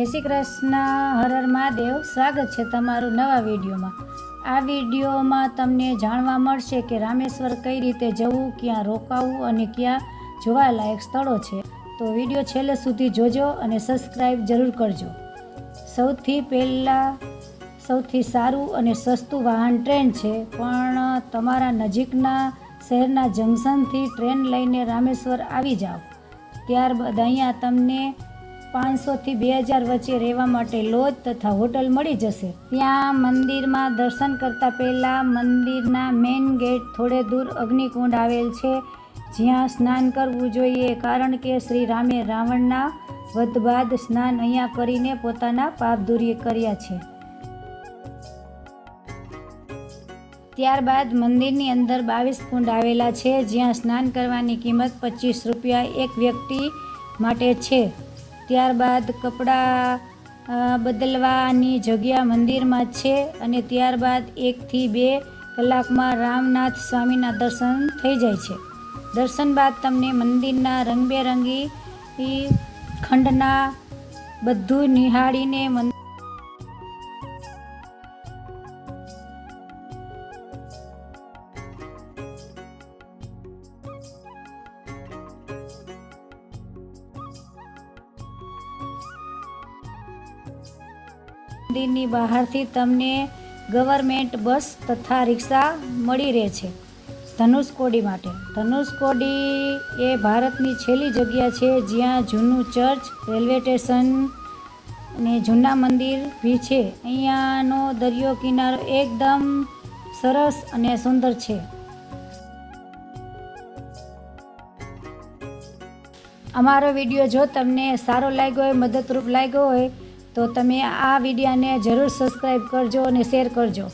શ્રી કૃષ્ણ, હર હર મહાદેવ। સ્વાગત છે તમારું નવા વિડીયોમાં। આ વિડીયોમાં તમને જાણવા મળશે કે રામેશ્વર કઈ રીતે જવું, ક્યાં રોકાવું અને ક્યાં જોવાલાયક સ્થળો છે। તો વિડીયો છેલ્લે સુધી જોજો અને સબસ્ક્રાઈબ જરૂર કરજો। સૌથી પહેલાં સૌથી સારું અને સસ્તું વાહન ટ્રેન છે, પણ તમારા નજીકના શહેરના જંકશનથી ટ્રેન લઈને રામેશ્વર આવી જાઓ। ત્યારબાદ અહીંયા તમને 500 થી 2000 વચ્ચે રહેવા માટે લોજ તથા હોટલ મળી જશે। ત્યાં મંદિરમાં દર્શન કરતા પહેલા મંદિરના મેઇન ગેટ થોડે દૂર અગ્નિકુંડ આવેલ છે, જ્યાં સ્નાન કરવું જોઈએ, કારણ કે શ્રી રામે રાવણના વધ બાદ સ્નાન અહીંયા કરીને પોતાના પાપ દૂર કર્યા છે। ત્યારબાદ મંદિરની અંદર 22 કુંડ આવેલા છે, જ્યાં સ્નાન કરવાની કિંમત 25 રૂપિયા એક વ્યક્તિ માટે છે। ત્યારબાદ કપડાં બદલવાની જગ્યા મંદિરમાં છે અને ત્યારબાદ 1 થી 2 કલાકમાં રામનાથ સ્વામીના દર્શન થઈ જાય છે। દર્શન બાદ તમને મંદિરના રંગબેરંગી ખંડના બધું નિહાળીને મંદિરની બહારથી તમને ગવર્મેન્ટ બસ તથા રિક્ષા મળી રહે છે ધનુષકોડી માટે। ધનુષકોડી એ ભારતની છેલ્લી જગ્યા છે જ્યાં જૂનું ચર્ચ, રેલવે સ્ટેશન અને જૂના મંદિર બી છે। અહીંયાનો દરિયો કિનારો એકદમ સરસ અને સુંદર છે। અમારો વિડીયો જો તમને સારો લાગ્યો હોય, મદદરૂપ લાગ્યો હોય, તો તમે આ વિડીયોને જરૂર સબસ્ક્રાઈબ કરજો અને શેર કરજો।